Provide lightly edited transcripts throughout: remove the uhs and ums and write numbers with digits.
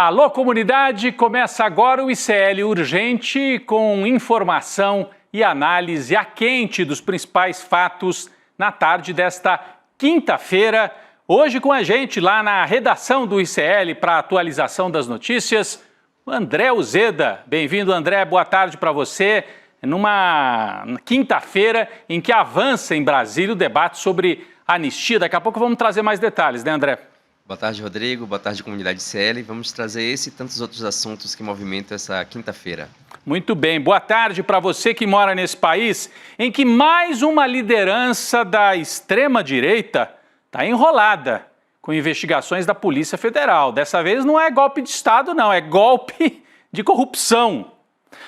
Alô, comunidade! Começa agora o ICL Urgente com informação e análise a quente dos principais fatos na tarde desta quinta-feira. Hoje com a gente lá na redação do ICL para atualização das notícias, o André Uzeda. Bem-vindo, André. Boa tarde para você. Numa quinta-feira em que avança em Brasília o debate sobre anistia. Daqui a pouco vamos trazer mais detalhes, né, André? Boa tarde, Rodrigo. Boa tarde, comunidade ICL. Vamos trazer esse e tantos outros assuntos que movimentam essa quinta-feira. Muito bem. Boa tarde para você que mora nesse país em que mais uma liderança da extrema-direita está enrolada com investigações da Polícia Federal. Dessa vez não é golpe de Estado, não. É golpe de corrupção.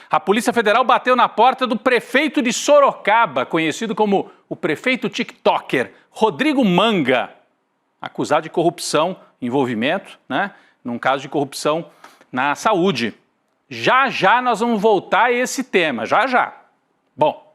A Polícia Federal bateu na porta do prefeito de Sorocaba, conhecido como o prefeito TikToker, Rodrigo Manga, acusado de corrupção, envolvimento, né, num caso de corrupção na saúde. Já nós vamos voltar a esse tema, já. Bom,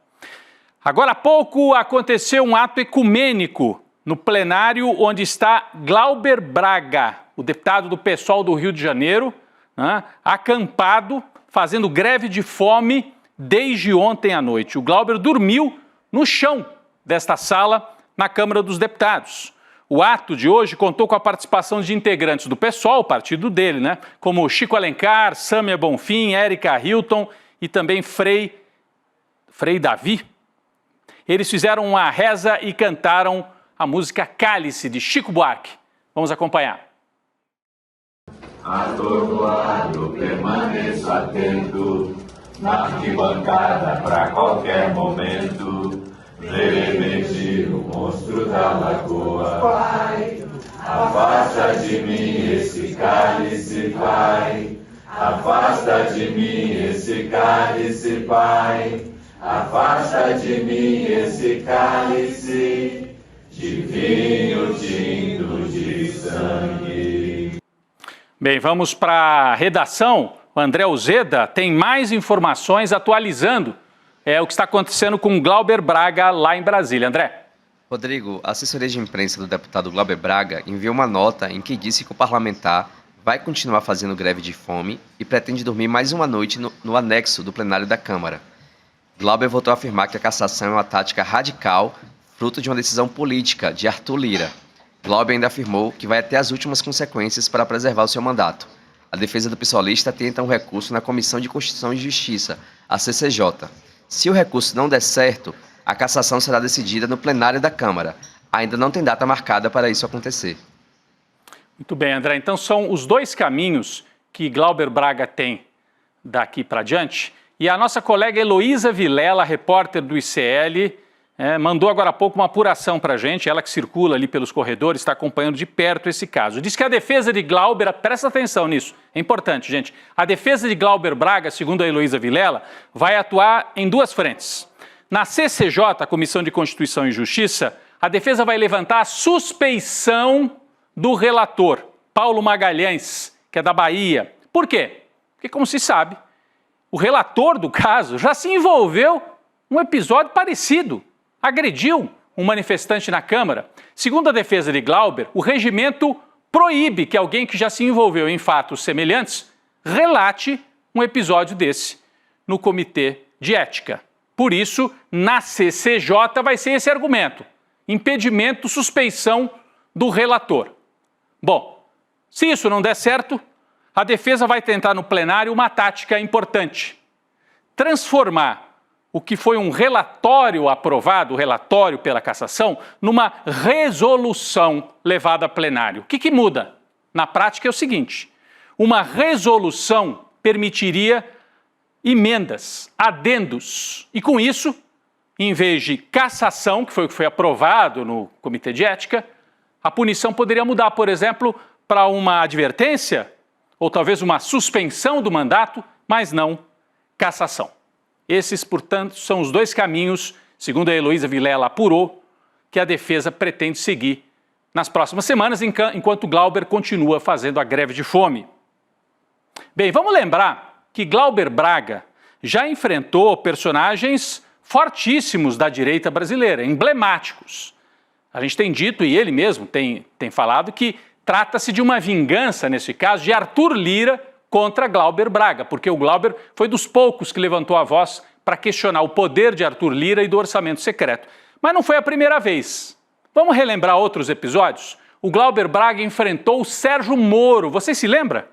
agora há pouco aconteceu um ato ecumênico no plenário onde está Glauber Braga, o deputado do PSOL do Rio de Janeiro, né, acampado, fazendo greve de fome desde ontem à noite. O Glauber dormiu no chão desta sala na Câmara dos Deputados. O ato de hoje contou com a participação de integrantes do PSOL, o partido dele, né? Como Chico Alencar, Sâmia Bonfim, Érica Hilton e também Frei Davi. Eles fizeram uma reza e cantaram a música Cálice, de Chico Buarque. Vamos acompanhar. Atordoado, permaneço atento, na arquibancada pra qualquer momento. Ver emergir o monstro da lagoa. Pai, afasta de mim esse cálice, Pai. Afasta de mim esse cálice, Pai. Afasta de mim esse cálice de vinho tinto de sangue. Bem, vamos para a redação. O André Uzeda tem mais informações atualizando o que está acontecendo com Glauber Braga lá em Brasília. André. Rodrigo, a assessoria de imprensa do deputado Glauber Braga enviou uma nota em que disse que o parlamentar vai continuar fazendo greve de fome e pretende dormir mais uma noite no anexo do plenário da Câmara. Glauber voltou a afirmar que a cassação é uma tática radical, fruto de uma decisão política de Arthur Lira. Glauber ainda afirmou que vai até as últimas consequências para preservar o seu mandato. A defesa do PSOLista tenta um recurso na Comissão de Constituição e Justiça, a CCJ. Se o recurso não der certo, a cassação será decidida no plenário da Câmara. Ainda não tem data marcada para isso acontecer. Muito bem, André. Então são os dois caminhos que Glauber Braga tem daqui para diante. E a nossa colega Heloísa Vilela, repórter do ICL, mandou agora há pouco uma apuração para a gente. Ela que circula ali pelos corredores, está acompanhando de perto esse caso. Diz que a defesa de Glauber, presta atenção nisso, é importante, gente. A defesa de Glauber Braga, segundo a Heloísa Vilela, vai atuar em duas frentes. Na CCJ, a Comissão de Constituição e Justiça, a defesa vai levantar a suspeição do relator, Paulo Magalhães, que é da Bahia. Por quê? Porque, como se sabe, o relator do caso já se envolveu num episódio parecido. Agrediu um manifestante na Câmara. Segundo a defesa de Glauber, o regimento proíbe que alguém que já se envolveu em fatos semelhantes relate um episódio desse no Comitê de Ética. Por isso, na CCJ vai ser esse argumento: impedimento, suspeição do relator. Bom, se isso não der certo, a defesa vai tentar no plenário uma tática importante: transformar o que foi um relatório aprovado, o relatório pela cassação, numa resolução levada a plenário. O que muda? Na prática é o seguinte: uma resolução permitiria emendas, adendos, e com isso, em vez de cassação, que foi o que foi aprovado no Comitê de Ética, a punição poderia mudar, por exemplo, para uma advertência, ou talvez uma suspensão do mandato, mas não cassação. Esses, portanto, são os dois caminhos, segundo a Heloísa Vilela apurou, que a defesa pretende seguir nas próximas semanas, enquanto Glauber continua fazendo a greve de fome. Bem, vamos lembrar que Glauber Braga já enfrentou personagens fortíssimos da direita brasileira, emblemáticos. A gente tem dito, e ele mesmo tem falado, que Trata-se de uma vingança, nesse caso, de Arthur Lira contra Glauber Braga, porque o Glauber foi dos poucos que levantou a voz para questionar o poder de Arthur Lira e do orçamento secreto. Mas não foi a primeira vez. Vamos relembrar outros episódios? O Glauber Braga enfrentou o Sérgio Moro. Você se lembra?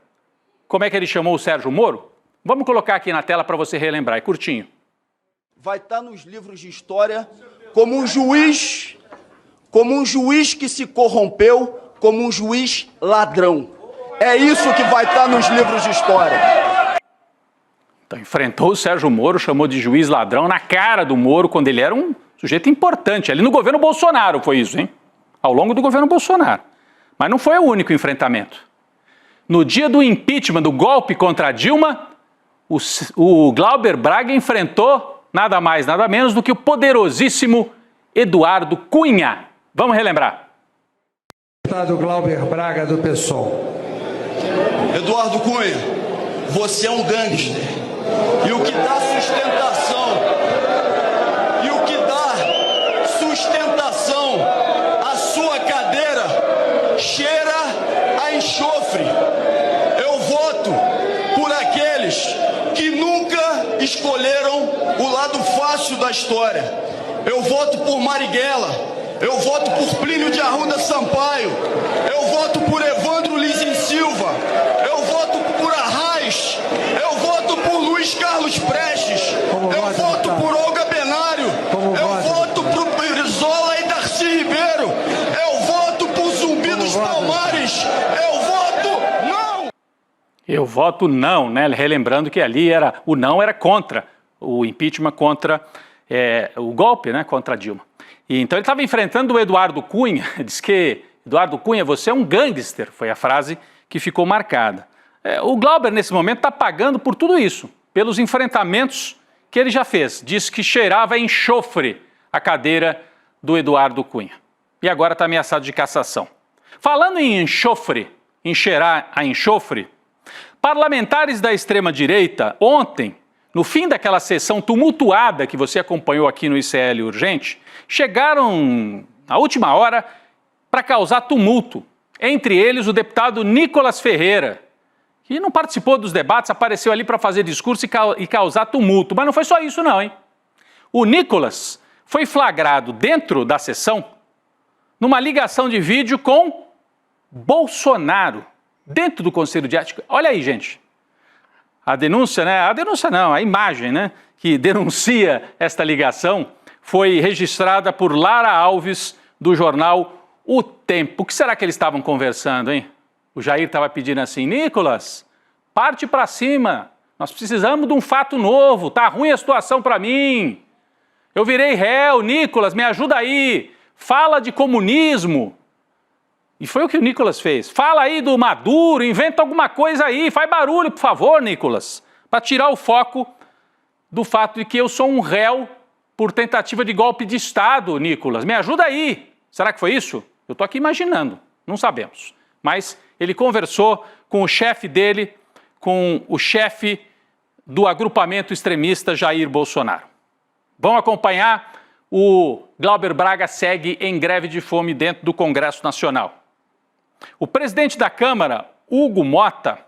Como é que ele chamou o Sérgio Moro? Vamos colocar aqui na tela para você relembrar, é curtinho. Vai estar nos livros de história como um juiz que se corrompeu, como um juiz ladrão. É isso que vai estar nos livros de história. Então, enfrentou o Sérgio Moro, chamou de juiz ladrão na cara do Moro, quando ele era um sujeito importante. Ali no governo Bolsonaro foi isso, hein? Ao longo do governo Bolsonaro. Mas não foi o único enfrentamento. No dia do impeachment, do golpe contra a Dilma, o Glauber Braga enfrentou nada mais, nada menos do que o poderosíssimo Eduardo Cunha. Vamos relembrar. Deputado Glauber Braga, do PSOL. Eduardo Cunha, você é um gangster. E o que dá sustentação à sua cadeira cheira a enxofre. Eu voto por aqueles que nunca escolheram o lado fácil da história. Eu voto por Marighella. Eu voto por Plínio de Arruda Sampaio. Eu voto por Evandro Lins e Silva. Eu voto por Arraes. Eu voto por Luiz Carlos Prestes. Eu voto por Olga Benário. Eu voto por Brizola e Darcy Ribeiro. Eu voto por Zumbi dos Palmares. Eu voto não. Eu voto não, né? Relembrando que ali o não era contra o impeachment, contra o golpe, né? Contra a Dilma. E então ele estava enfrentando o Eduardo Cunha, diz que, Eduardo Cunha, você é um gangster, foi a frase que ficou marcada. O Glauber, nesse momento, está pagando por tudo isso, pelos enfrentamentos que ele já fez. Diz que cheirava a enxofre a cadeira do Eduardo Cunha. E agora está ameaçado de cassação. Falando em enxofre, em cheirar a enxofre, parlamentares da extrema-direita, ontem, no fim daquela sessão tumultuada que você acompanhou aqui no ICL Urgente, chegaram na última hora para causar tumulto. Entre eles, o deputado Nicolas Ferreira, que não participou dos debates, apareceu ali para fazer discurso e causar tumulto. Mas não foi só isso não, hein? O Nicolas foi flagrado dentro da sessão numa ligação de vídeo com Bolsonaro, dentro do Conselho de Ética. Olha aí, gente. A denúncia, né? A denúncia não, a imagem, né? Que denuncia esta ligação foi registrada por Lara Alves, do jornal O Tempo. O que será que eles estavam conversando, hein? O Jair estava pedindo assim, Nicolas, parte para cima, nós precisamos de um fato novo, tá ruim a situação para mim. Eu virei réu, Nicolas, me ajuda aí, fala de comunismo. E foi o que o Nicolas fez. Fala aí do Maduro, inventa alguma coisa aí, faz barulho, por favor, Nicolas, para tirar o foco do fato de que eu sou um réu por tentativa de golpe de Estado, Nicolas. Me ajuda aí. Será que foi isso? Eu estou aqui imaginando, não sabemos. Mas ele conversou com o chefe dele, com o chefe do agrupamento extremista Jair Bolsonaro. Vão acompanhar, o Glauber Braga segue em greve de fome dentro do Congresso Nacional. O presidente da Câmara, Hugo Mota,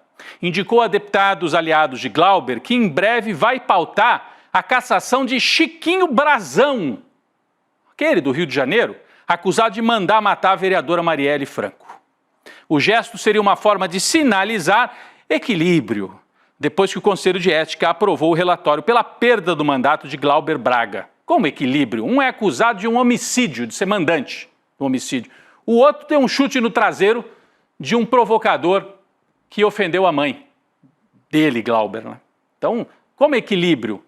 indicou a deputados aliados de Glauber que em breve vai pautar a cassação de Chiquinho Brazão, aquele do Rio de Janeiro, acusado de mandar matar a vereadora Marielle Franco. O gesto seria uma forma de sinalizar equilíbrio, depois que o Conselho de Ética aprovou o relatório pela perda do mandato de Glauber Braga. Como equilíbrio? Um é acusado de um homicídio, de ser mandante do homicídio. O outro tem um chute no traseiro de um provocador que ofendeu a mãe dele, Glauber, né? Então, como equilíbrio?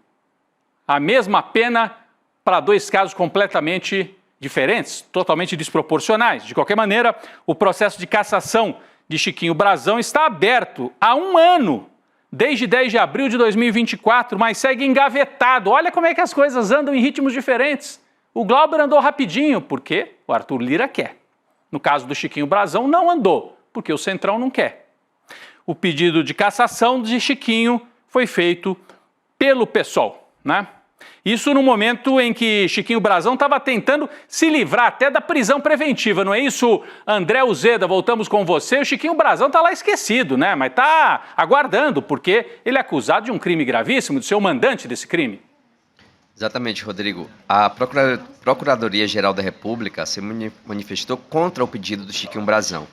A mesma pena para dois casos completamente diferentes, totalmente desproporcionais. De qualquer maneira, o processo de cassação de Chiquinho Brazão está aberto há um ano, desde 10 de abril de 2024, mas segue engavetado. Olha como é que as coisas andam em ritmos diferentes. O Glauber andou rapidinho, porque o Arthur Lira quer. No caso do Chiquinho Brazão, não andou, porque o Centrão não quer. O pedido de cassação de Chiquinho foi feito pelo PSOL, né? Isso no momento em que Chiquinho Brazão estava tentando se livrar até da prisão preventiva, não é isso, André Uzeda? Voltamos com você. O Chiquinho Brazão está lá esquecido, né? Mas está aguardando, porque ele é acusado de um crime gravíssimo, de ser o mandante desse crime. Exatamente, Rodrigo. A Procuradoria-Geral da República se manifestou contra o pedido do Chiquinho Brazão.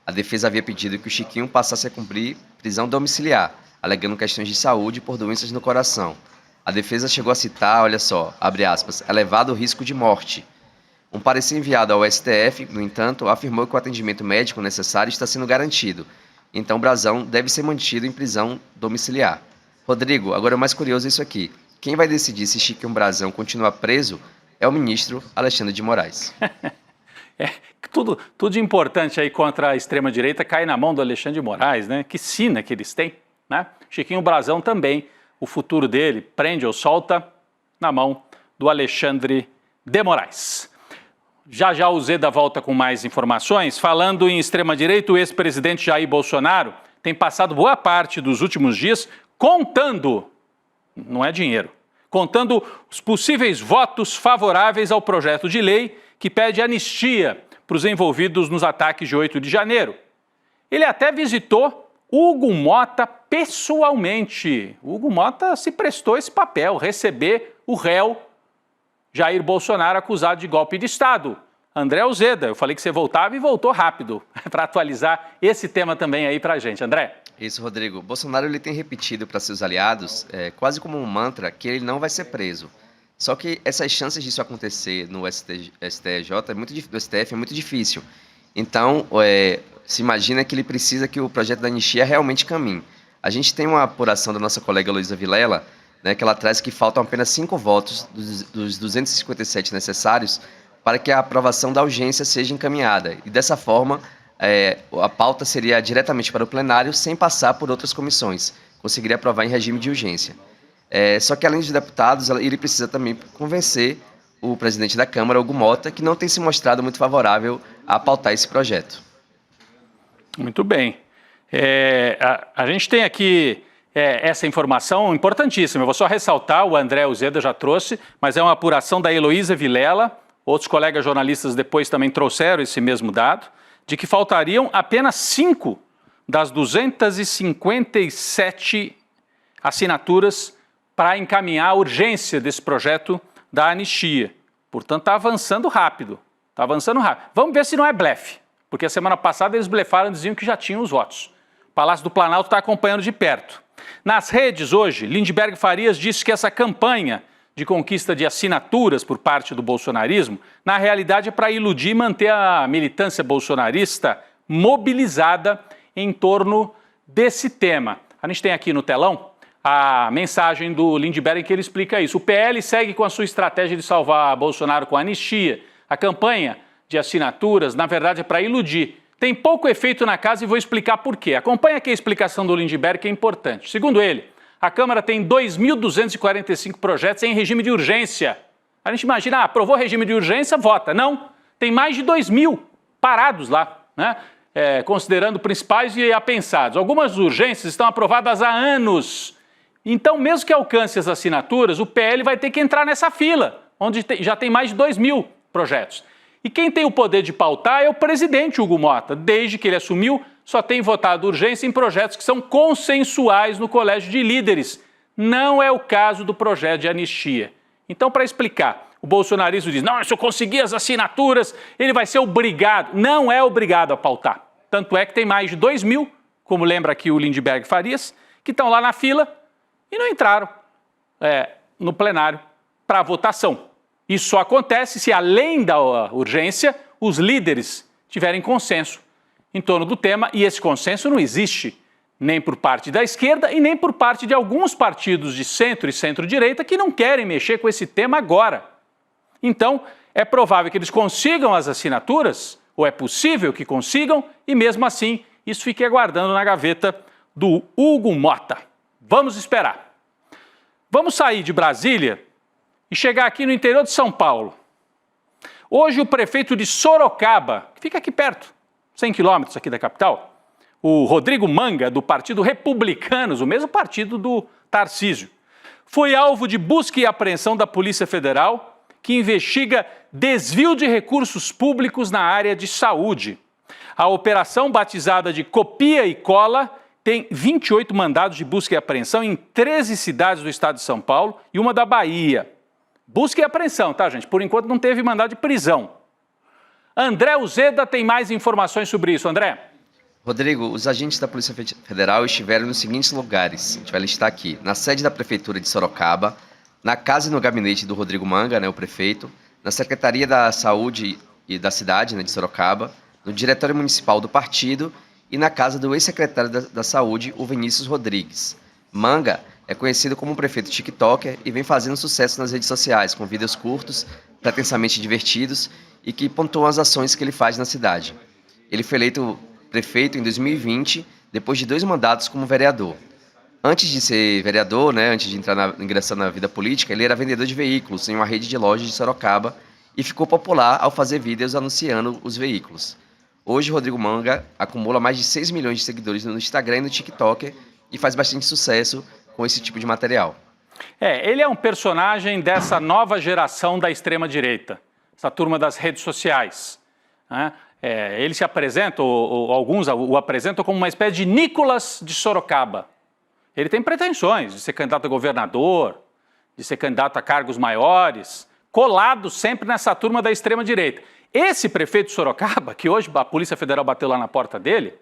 A defesa havia pedido que o Chiquinho passasse a cumprir prisão domiciliar, alegando questões de saúde por doenças no coração. A defesa chegou a citar, olha só, abre aspas, elevado risco de morte. Um parecer enviado ao STF, no entanto, afirmou que o atendimento médico necessário está sendo garantido. Então, Brazão deve ser mantido em prisão domiciliar. Rodrigo, agora o mais curioso é isso aqui. Quem vai decidir se Chiquinho Brazão continua preso é o ministro Alexandre de Moraes. Tudo importante aí contra a extrema-direita cai na mão do Alexandre de Moraes, né? Que sina que eles têm, né? Chiquinho Brazão também, o futuro dele, prende ou solta, na mão do Alexandre de Moraes. Já o Zeda volta com mais informações. Falando em extrema-direita, o ex-presidente Jair Bolsonaro tem passado boa parte dos últimos dias contando, não é dinheiro, contando os possíveis votos favoráveis ao projeto de lei que pede anistia para os envolvidos nos ataques de 8 de janeiro. Ele até visitou Hugo Mota pessoalmente. Hugo Mota se prestou esse papel, receber o réu Jair Bolsonaro acusado de golpe de Estado. André Uzeda, eu falei que você voltava e voltou rápido para atualizar esse tema também aí para a gente. André? Isso, Rodrigo. Bolsonaro ele tem repetido para seus aliados, quase como um mantra, que ele não vai ser preso. Só que essas chances disso acontecer no STJ do STF é muito difícil. Então, se imagina que ele precisa que o projeto da anistia realmente caminhe. A gente tem uma apuração da nossa colega Heloísa Vilela, né, que ela traz que faltam apenas 5 votos dos 257 necessários para que a aprovação da urgência seja encaminhada. E dessa forma, a pauta seria diretamente para o plenário, sem passar por outras comissões. Conseguiria aprovar em regime de urgência. Só que, além dos deputados, ele precisa também convencer o presidente da Câmara, Hugo Mota, que não tem se mostrado muito favorável a pautar esse projeto. Muito bem. A gente tem aqui essa informação importantíssima. Eu vou só ressaltar, o André Uzeda já trouxe, mas é uma apuração da Heloísa Vilela, outros colegas jornalistas depois também trouxeram esse mesmo dado, de que faltariam apenas 5 das 257 assinaturas para encaminhar a urgência desse projeto da anistia. Portanto, está avançando rápido. Vamos ver se não é blefe, porque a semana passada eles blefaram e diziam que já tinham os votos. O Palácio do Planalto está acompanhando de perto. Nas redes hoje, Lindbergh Farias disse que essa campanha de conquista de assinaturas por parte do bolsonarismo, na realidade é para iludir e manter a militância bolsonarista mobilizada em torno desse tema. A gente tem aqui no telão a mensagem do Lindbergh que ele explica isso. O PL segue com a sua estratégia de salvar Bolsonaro com a anistia. A campanha de assinaturas, na verdade, é para iludir. Tem pouco efeito na casa e vou explicar por quê. Acompanha aqui a explicação do Lindbergh, que é importante. Segundo ele, a Câmara tem 2.245 projetos em regime de urgência. A gente imagina, aprovou regime de urgência, vota. Não, tem mais de 2.000 parados lá, né? Considerando principais e apensados. Algumas urgências estão aprovadas há anos. Então, mesmo que alcance as assinaturas, o PL vai ter que entrar nessa fila, onde já tem mais de 2.000 projetos. E quem tem o poder de pautar é o presidente Hugo Mota. Desde que ele assumiu, só tem votado urgência em projetos que são consensuais no colégio de líderes. Não é o caso do projeto de anistia. Então, para explicar, o bolsonarismo diz, não, se eu conseguir as assinaturas, ele vai ser obrigado. Não é obrigado a pautar. Tanto é que tem mais de 2.000, como lembra aqui o Lindbergh Farias, que estão lá na fila e não entraram no plenário para votação. Isso só acontece se, além da urgência, os líderes tiverem consenso em torno do tema, e esse consenso não existe nem por parte da esquerda e nem por parte de alguns partidos de centro e centro-direita que não querem mexer com esse tema agora. Então, é provável que eles consigam as assinaturas, ou é possível que consigam, e mesmo assim, isso fique aguardando na gaveta do Hugo Mota. Vamos esperar. Vamos sair de Brasília e chegar aqui no interior de São Paulo. Hoje o prefeito de Sorocaba, que fica aqui perto, 100 quilômetros aqui da capital, o Rodrigo Manga, do Partido Republicanos, o mesmo partido do Tarcísio, foi alvo de busca e apreensão da Polícia Federal, que investiga desvio de recursos públicos na área de saúde. A operação, batizada de Copia e Cola, tem 28 mandados de busca e apreensão em 13 cidades do estado de São Paulo e uma da Bahia. Busca e apreensão, tá, gente? Por enquanto não teve mandado de prisão. André Uzeda tem mais informações sobre isso. André? Rodrigo, os agentes da Polícia Federal estiveram nos seguintes lugares, a gente vai listar aqui: na sede da Prefeitura de Sorocaba, na casa e no gabinete do Rodrigo Manga, o prefeito, na Secretaria da Saúde e da cidade, de Sorocaba, no Diretório Municipal do partido e na casa do ex-secretário da Saúde, o Vinícius Rodrigues. Manga é conhecido como um prefeito tiktoker e vem fazendo sucesso nas redes sociais, com vídeos curtos, pretensamente divertidos e que pontuam as ações que ele faz na cidade. Ele foi eleito prefeito em 2020, depois de 2 mandatos como vereador. Antes de ser vereador, antes de ingressar na vida política, ele era vendedor de veículos em uma rede de lojas de Sorocaba e ficou popular ao fazer vídeos anunciando os veículos. Hoje, Rodrigo Manga acumula mais de 6 milhões de seguidores no Instagram e no TikTok e faz bastante sucesso com esse tipo de material. Ele é um personagem dessa nova geração da extrema-direita, essa turma das redes sociais, né? Ele se apresenta, ou alguns o apresentam como uma espécie de Nicolas de Sorocaba. Ele tem pretensões de ser candidato a governador, de ser candidato a cargos maiores, colado sempre nessa turma da extrema-direita. Esse prefeito de Sorocaba, que hoje a Polícia Federal bateu lá na porta dele,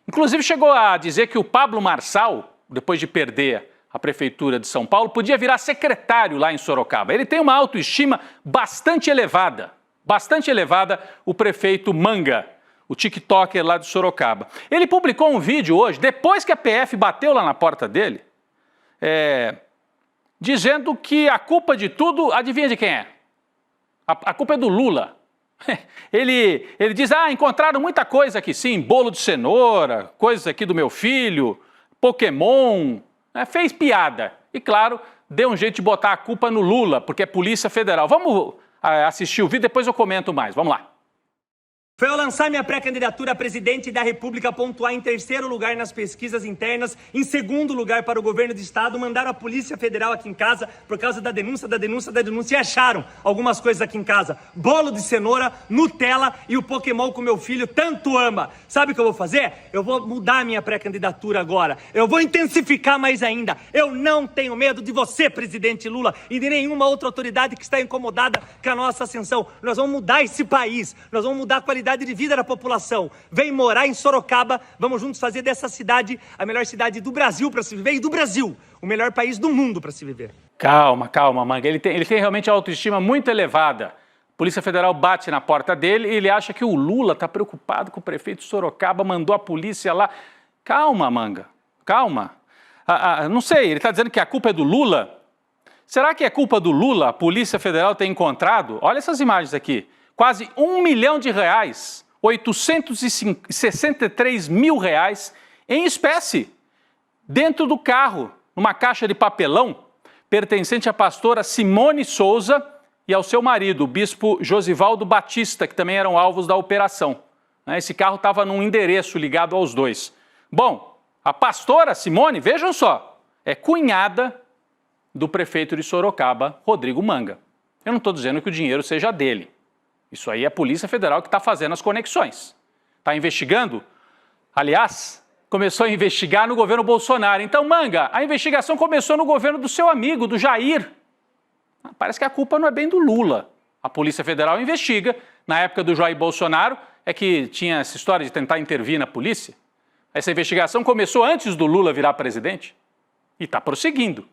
inclusive chegou a dizer que o Pablo Marçal, depois de perder a Prefeitura de São Paulo, podia virar secretário lá em Sorocaba. Ele tem uma autoestima bastante elevada, o prefeito Manga, o tiktoker lá de Sorocaba. Ele publicou um vídeo hoje, depois que a PF bateu lá na porta dele, dizendo que a culpa de tudo, adivinha de quem é? A culpa é do Lula. Ele diz, encontraram muita coisa aqui sim, bolo de cenoura, coisas aqui do meu filho, Pokémon, fez piada. E claro, deu um jeito de botar a culpa no Lula, porque é Polícia Federal. Vamos assistir o vídeo, depois eu comento mais. Vamos lá. Foi ao lançar minha pré-candidatura a presidente da República pontuar em 3º lugar nas pesquisas internas, em 2º lugar para o governo do estado, mandaram a Polícia Federal aqui em casa por causa da denúncia e acharam algumas coisas aqui em casa. Bolo de cenoura, Nutella e o Pokémon que o meu filho tanto ama. Sabe o que eu vou fazer? Eu vou mudar minha pré-candidatura agora. Eu vou intensificar mais ainda. Eu não tenho medo de você, presidente Lula, e de nenhuma outra autoridade que está incomodada com a nossa ascensão. Nós vamos mudar esse país. Nós vamos mudar a qualidade de vida da população. Vem morar em Sorocaba, vamos juntos fazer dessa cidade a melhor cidade do Brasil para se viver e do Brasil, o melhor país do mundo para se viver. Calma, Manga. Ele tem realmente a autoestima muito elevada. A Polícia Federal bate na porta dele e ele acha que o Lula está preocupado com o prefeito de Sorocaba, mandou a polícia lá. Calma, Manga, calma. Não sei, ele está dizendo que a culpa é do Lula? Será que é culpa do Lula a Polícia Federal ter encontrado? Olha essas imagens aqui. Quase R$1 milhão, 863 mil reais em espécie, dentro do carro, numa caixa de papelão, pertencente à pastora Simone Souza e ao seu marido, o bispo Josivaldo Batista, que também eram alvos da operação. Esse carro estava num endereço ligado aos dois. Bom, a pastora Simone, vejam só, é cunhada do prefeito de Sorocaba, Rodrigo Manga. Eu não estou dizendo que o dinheiro seja dele. Isso aí é a Polícia Federal que está fazendo as conexões. Está investigando? Aliás, começou a investigar no governo Bolsonaro. Então, Manga, a investigação começou no governo do seu amigo, do Jair. Parece que a culpa não é bem do Lula. A Polícia Federal investiga. Na época do Jair Bolsonaro, é que tinha essa história de tentar intervir na polícia. Essa investigação começou antes do Lula virar presidente. E está prosseguindo.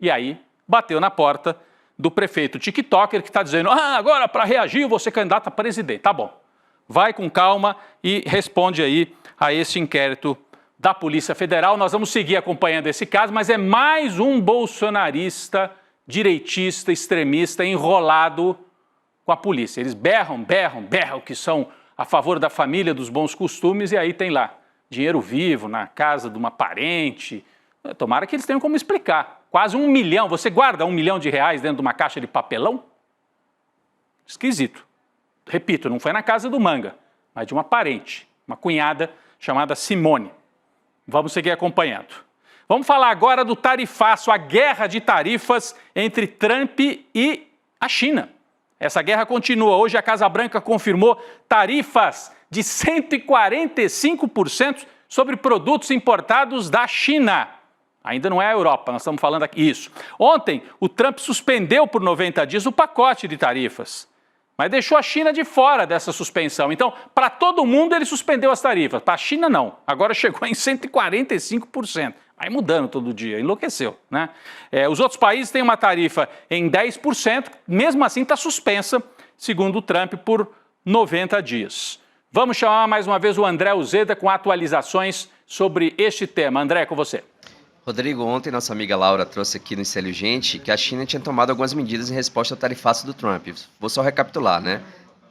E aí, bateu na porta do prefeito tiktoker que está dizendo, agora para reagir eu vou ser candidato a presidente. Tá bom, vai com calma e responde aí a esse inquérito da Polícia Federal. Nós vamos seguir acompanhando esse caso, mas é mais um bolsonarista, direitista, extremista enrolado com a polícia. Eles berram que são a favor da família, dos bons costumes, e aí tem lá dinheiro vivo na casa de uma parente. Tomara que eles tenham como explicar. Quase R$1 milhão. Você guarda R$1 milhão dentro de uma caixa de papelão? Esquisito. Repito, não foi na casa do Manga, mas de uma parente, uma cunhada chamada Simone. Vamos seguir acompanhando. Vamos falar agora do tarifaço, a guerra de tarifas entre Trump e a China. Essa guerra continua. Hoje a Casa Branca confirmou tarifas de 145% sobre produtos importados da China. Ainda não é a Europa, nós estamos falando aqui isso. Ontem, o Trump suspendeu por 90 dias o pacote de tarifas, mas deixou a China de fora dessa suspensão. Então, para todo mundo ele suspendeu as tarifas, para a China não. Agora chegou em 145%. Vai mudando todo dia, enlouqueceu, né? Os outros países têm uma tarifa em 10%, mesmo assim está suspensa, segundo o Trump, por 90 dias. Vamos chamar mais uma vez o André Uzeda com atualizações sobre este tema. André, com você. Rodrigo, ontem nossa amiga Laura trouxe aqui no ICL Urgente que a China tinha tomado algumas medidas em resposta ao tarifaço do Trump. Vou só recapitular, né?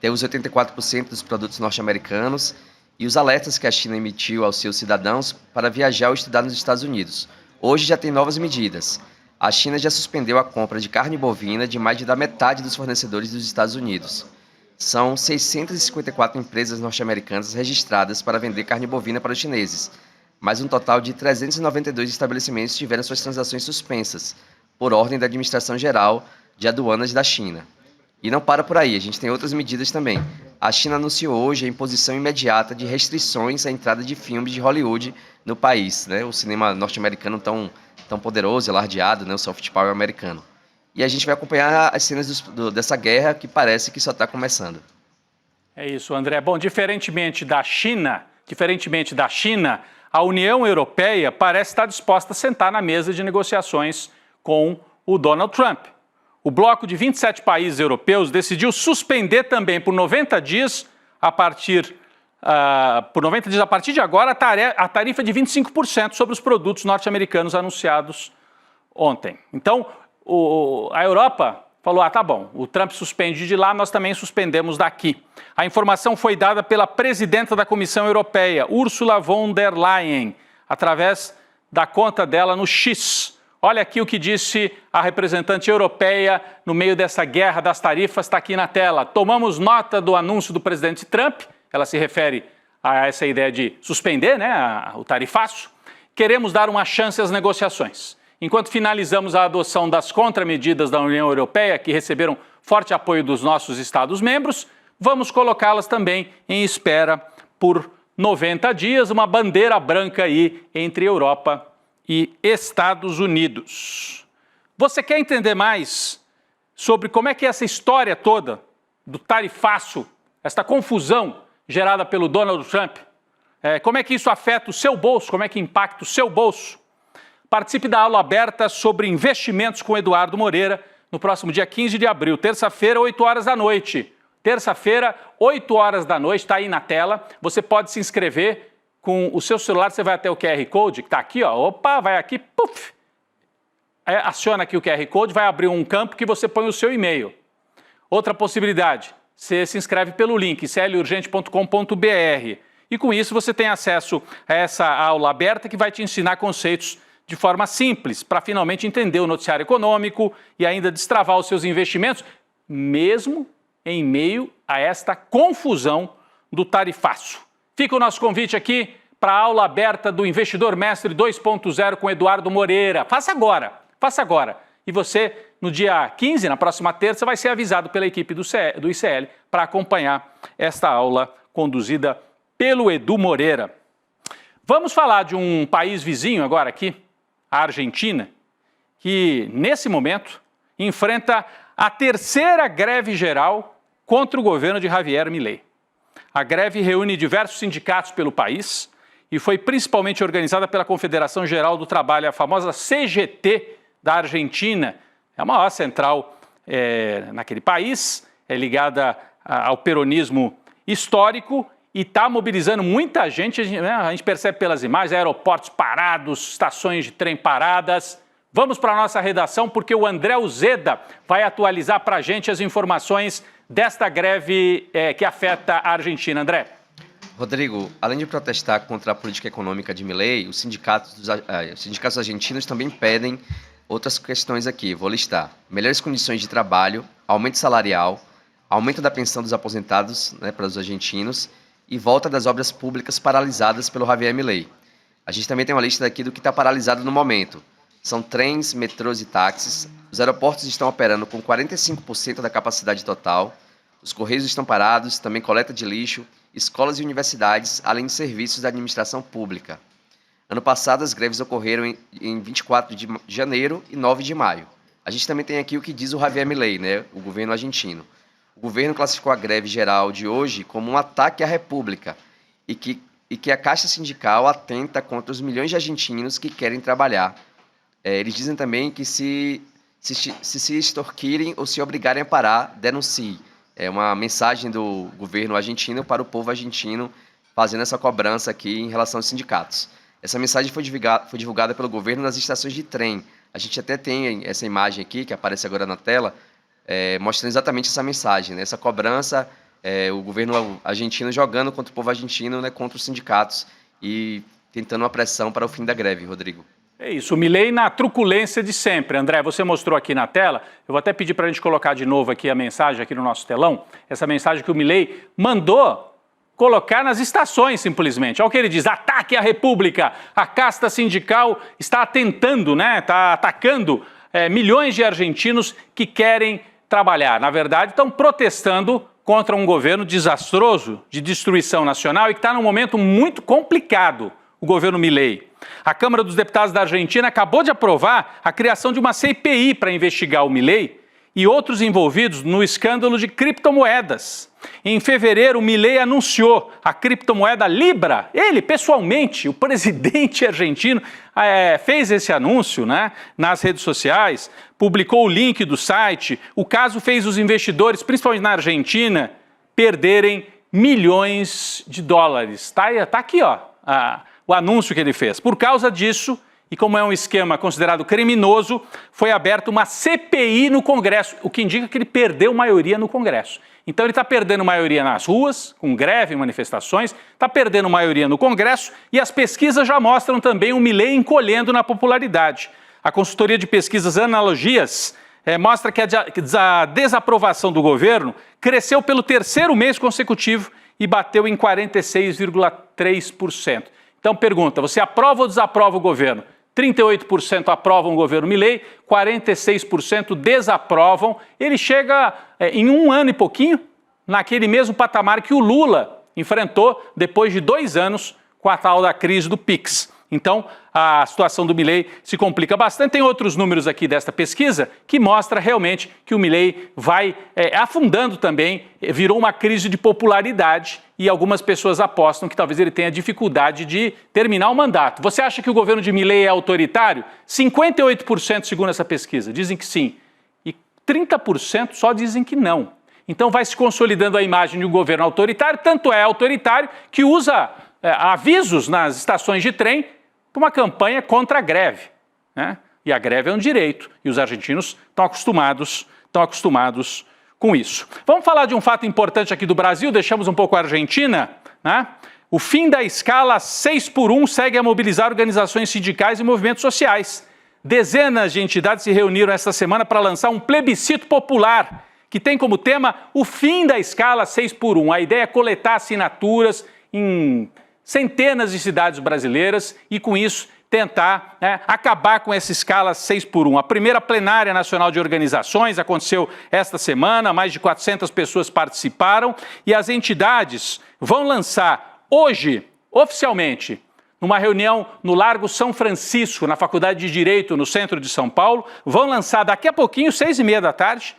Tem os 84% dos produtos norte-americanos e os alertas que a China emitiu aos seus cidadãos para viajar ou estudar nos Estados Unidos. Hoje já tem novas medidas. A China já suspendeu a compra de carne bovina de mais da metade dos fornecedores dos Estados Unidos. São 654 empresas norte-americanas registradas para vender carne bovina para os chineses, mas um total de 392 estabelecimentos tiveram suas transações suspensas, por ordem da Administração Geral de Aduanas da China. E não para por aí, a gente tem outras medidas também. A China anunciou hoje a imposição imediata de restrições à entrada de filmes de Hollywood no país, né? O cinema norte-americano tão poderoso, alardeado, né? O soft power americano. E a gente vai acompanhar as cenas dessa guerra que parece que só está começando. É isso, André. Bom, diferentemente da China, a União Europeia parece estar disposta a sentar na mesa de negociações com o Donald Trump. O bloco de 27 países europeus decidiu suspender também por 90 dias, a partir de agora, a tarifa de 25% sobre os produtos norte-americanos anunciados ontem. Então, a Europa falou, tá bom, o Trump suspende de lá, nós também suspendemos daqui. A informação foi dada pela presidenta da Comissão Europeia, Ursula von der Leyen, através da conta dela no X. Olha aqui o que disse a representante europeia no meio dessa guerra das tarifas, está aqui na tela. Tomamos nota do anúncio do presidente Trump, ela se refere a essa ideia de suspender, né, o tarifaço. Queremos dar uma chance às negociações. Enquanto finalizamos a adoção das contramedidas da União Europeia, que receberam forte apoio dos nossos Estados-membros, vamos colocá-las também em espera por 90 dias, uma bandeira branca aí entre Europa e Estados Unidos. Você quer entender mais sobre como é que essa história toda do tarifaço, esta confusão gerada pelo Donald Trump, como é que isso afeta o seu bolso, como é que impacta o seu bolso? Participe da aula aberta sobre investimentos com Eduardo Moreira no próximo dia 15 de abril, terça-feira, 8 horas da noite. Terça-feira, 8 horas da noite, está aí na tela. Você pode se inscrever com o seu celular, você vai até o QR Code, que está aqui, ó. Opa, vai aqui, puf! Aciona aqui o QR Code, vai abrir um campo que você põe o seu e-mail. Outra possibilidade, você se inscreve pelo link clurgente.com.br e com isso você tem acesso a essa aula aberta que vai te ensinar conceitos de forma simples, para finalmente entender o noticiário econômico e ainda destravar os seus investimentos, mesmo em meio a esta confusão do tarifaço. Fica o nosso convite aqui para a aula aberta do Investidor Mestre 2.0 com Eduardo Moreira. Faça agora, faça agora. E você, no dia 15, na próxima terça, vai ser avisado pela equipe do ICL para acompanhar esta aula conduzida pelo Edu Moreira. Vamos falar de um país vizinho agora aqui, a Argentina, que nesse momento enfrenta a terceira greve geral contra o governo de Javier Milei. A greve reúne diversos sindicatos pelo país e foi principalmente organizada pela Confederação Geral do Trabalho, a famosa CGT da Argentina. É a maior central naquele país, é ligada ao peronismo histórico e está mobilizando muita gente, né? A gente percebe pelas imagens, aeroportos parados, estações de trem paradas. Vamos para a nossa redação porque o André Uzeda vai atualizar para a gente as informações desta greve que afeta a Argentina. André. Rodrigo, além de protestar contra a política econômica de Milei, os sindicatos argentinos também pedem outras questões aqui, vou listar. Melhores condições de trabalho, aumento salarial, aumento da pensão dos aposentados, né, para os argentinos, e volta das obras públicas paralisadas pelo Javier Milei. A gente também tem uma lista aqui do que está paralisado no momento. São trens, metrôs e táxis. Os aeroportos estão operando com 45% da capacidade total. Os correios estão parados, também coleta de lixo, escolas e universidades, além de serviços da administração pública. Ano passado, as greves ocorreram em 24 de janeiro e 9 de maio. A gente também tem aqui o que diz o Javier Milei, né, o governo argentino. O governo classificou a greve geral de hoje como um ataque à República e que a Caixa Sindical atenta contra os milhões de argentinos que querem trabalhar. Eles dizem também que se extorquirem ou se obrigarem a parar, denuncie. É uma mensagem do governo argentino para o povo argentino fazendo essa cobrança aqui em relação aos sindicatos. Essa mensagem foi divulgada pelo governo nas estações de trem. A gente até tem essa imagem aqui, que aparece agora na tela, mostrando exatamente essa mensagem, né? Essa cobrança, o governo argentino jogando contra o povo argentino, né, contra os sindicatos e tentando uma pressão para o fim da greve, Rodrigo. É isso, o Milei na truculência de sempre. André, você mostrou aqui na tela, eu vou até pedir para a gente colocar de novo aqui a mensagem aqui no nosso telão, essa mensagem que o Milei mandou colocar nas estações, simplesmente. Olha o que ele diz: ataque à República. A casta sindical está atentando, né? Está atacando milhões de argentinos que querem trabalhar. Na verdade, estão protestando contra um governo desastroso de destruição nacional e que está num momento muito complicado, o governo Milei. A Câmara dos Deputados da Argentina acabou de aprovar a criação de uma CPI para investigar o Milei e outros envolvidos no escândalo de criptomoedas. Em fevereiro, o Milei anunciou a criptomoeda Libra. Ele, pessoalmente, o presidente argentino, fez esse anúncio, né, nas redes sociais, publicou o link do site. O caso fez os investidores, principalmente na Argentina, perderem milhões de dólares. Tá aqui, ó, o anúncio que ele fez. Por causa disso, e como é um esquema considerado criminoso, foi aberta uma CPI no Congresso, o que indica que ele perdeu maioria no Congresso. Então ele está perdendo maioria nas ruas, com greve, manifestações, está perdendo maioria no Congresso e as pesquisas já mostram também o Milei encolhendo na popularidade. A consultoria de pesquisas Analogias mostra que a desaprovação do governo cresceu pelo terceiro mês consecutivo e bateu em 46,3%. Então pergunta, você aprova ou desaprova o governo? 38% aprovam o governo Milei, 46% desaprovam. Ele chega em um ano e pouquinho naquele mesmo patamar que o Lula enfrentou depois de 2 anos com a tal da crise do PIX. Então, a situação do Milei se complica bastante. Tem outros números aqui desta pesquisa que mostra realmente que o Milei vai afundando também, virou uma crise de popularidade e algumas pessoas apostam que talvez ele tenha dificuldade de terminar o mandato. Você acha que o governo de Milei é autoritário? 58% segundo essa pesquisa dizem que sim e 30% só dizem que não. Então vai se consolidando a imagem de um governo autoritário, tanto é autoritário que usa avisos nas estações de trem para uma campanha contra a greve, né? E a greve é um direito, e os argentinos estão acostumados com isso. Vamos falar de um fato importante aqui do Brasil, deixamos um pouco a Argentina, né? O fim da escala 6x1 segue a mobilizar organizações sindicais e movimentos sociais. Dezenas de entidades se reuniram esta semana para lançar um plebiscito popular, que tem como tema o fim da escala 6x1. A ideia é coletar assinaturas em centenas de cidades brasileiras e, com isso, tentar acabar com essa escala 6x1. A primeira plenária nacional de organizações aconteceu esta semana, mais de 400 pessoas participaram e as entidades vão lançar hoje, oficialmente, numa reunião no Largo São Francisco, na Faculdade de Direito, no centro de São Paulo, vão lançar daqui a pouquinho, 6h30 da tarde,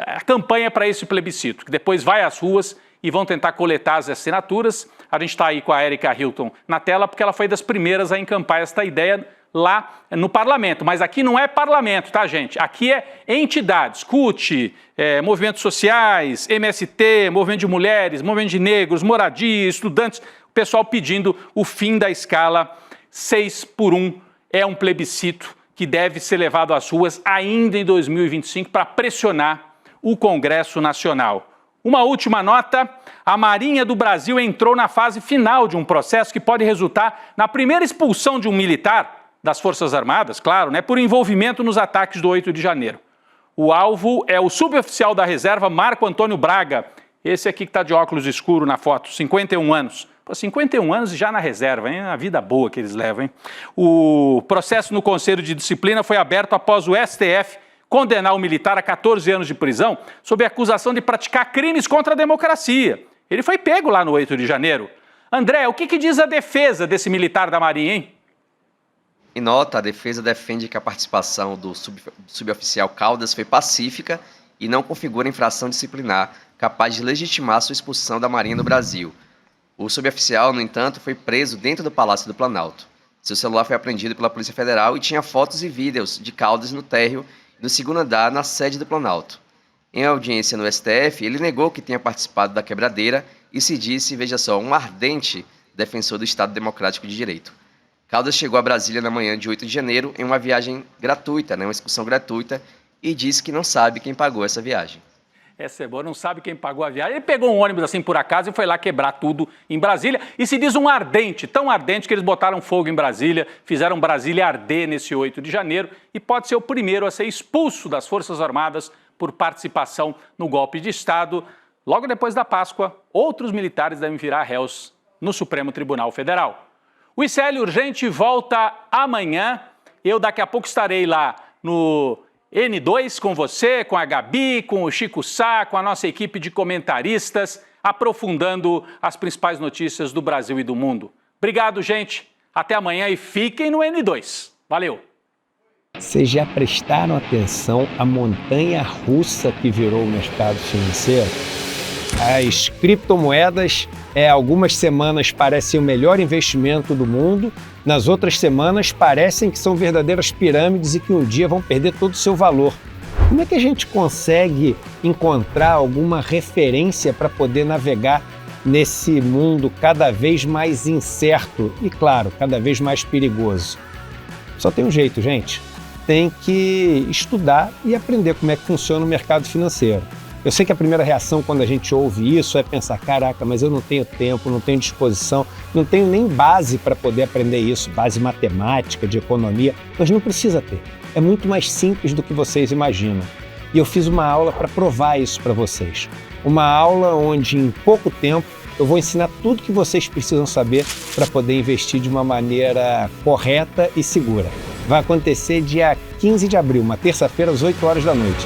a campanha para esse plebiscito, que depois vai às ruas e vão tentar coletar as assinaturas. A gente está aí com a Erika Hilton na tela, porque ela foi das primeiras a encampar esta ideia lá no parlamento. Mas aqui não é parlamento, tá, gente? Aqui é entidades, CUT, movimentos sociais, MST, movimento de mulheres, movimento de negros, moradia, estudantes, o pessoal pedindo o fim da escala 6x1. É um plebiscito que deve ser levado às ruas ainda em 2025 para pressionar o Congresso Nacional. Uma última nota, a Marinha do Brasil entrou na fase final de um processo que pode resultar na primeira expulsão de um militar das Forças Armadas, claro, né, por envolvimento nos ataques do 8 de janeiro. O alvo é o suboficial da reserva Marco Antônio Braga, Esse aqui que está de óculos escuro na foto, 51 anos. Pô, 51 anos e já na reserva, hein? A vida boa que eles levam, hein? O processo no Conselho de Disciplina foi aberto após o STF condenar o militar a 14 anos de prisão sob a acusação de praticar crimes contra a democracia. Ele foi pego lá no 8 de janeiro. André, o que diz a defesa desse militar da Marinha, hein? Em nota, a defesa defende que a participação do suboficial Caldas foi pacífica e não configura infração disciplinar capaz de legitimar sua expulsão da Marinha do Brasil. O suboficial, no entanto, foi preso dentro do Palácio do Planalto. Seu celular foi apreendido pela Polícia Federal e tinha fotos e vídeos de Caldas no térreo e no segundo andar na sede do Planalto. Em audiência no STF, ele negou que tenha participado da quebradeira e se disse, veja só, um ardente defensor do Estado Democrático de Direito. Caldas chegou a Brasília na manhã de 8 de janeiro em uma viagem gratuita, uma excursão gratuita, e disse que não sabe quem pagou essa viagem. Essa é boa, não sabe quem pagou a viagem. Ele pegou um ônibus assim por acaso e foi lá quebrar tudo em Brasília. E se diz um ardente, tão ardente que eles botaram fogo em Brasília, fizeram Brasília arder nesse 8 de janeiro e pode ser o primeiro a ser expulso das Forças Armadas por participação no golpe de Estado. Logo depois da Páscoa, outros militares devem virar réus no Supremo Tribunal Federal. O ICL Urgente volta amanhã. Eu daqui a pouco estarei lá no N2 com você, com a Gabi, com o Chico Sá, com a nossa equipe de comentaristas, aprofundando as principais notícias do Brasil e do mundo. Obrigado, gente. Até amanhã e fiquem no N2. Valeu! Vocês já prestaram atenção à montanha russa que virou o mercado financeiro? As criptomoedas, algumas semanas parecem o melhor investimento do mundo, nas outras semanas parecem que são verdadeiras pirâmides e que um dia vão perder todo o seu valor. Como é que a gente consegue encontrar alguma referência para poder navegar nesse mundo cada vez mais incerto e, claro, cada vez mais perigoso? Só tem um jeito, gente. Tem que estudar e aprender como é que funciona o mercado financeiro. Eu sei que a primeira reação quando a gente ouve isso é pensar, caraca, mas eu não tenho tempo, não tenho disposição, não tenho nem base para poder aprender isso, base matemática, de economia, mas não precisa ter. É muito mais simples do que vocês imaginam. E eu fiz uma aula para provar isso para vocês. Uma aula onde em pouco tempo eu vou ensinar tudo que vocês precisam saber para poder investir de uma maneira correta e segura. Vai acontecer dia 15 de abril, uma terça-feira, às 8 horas da noite.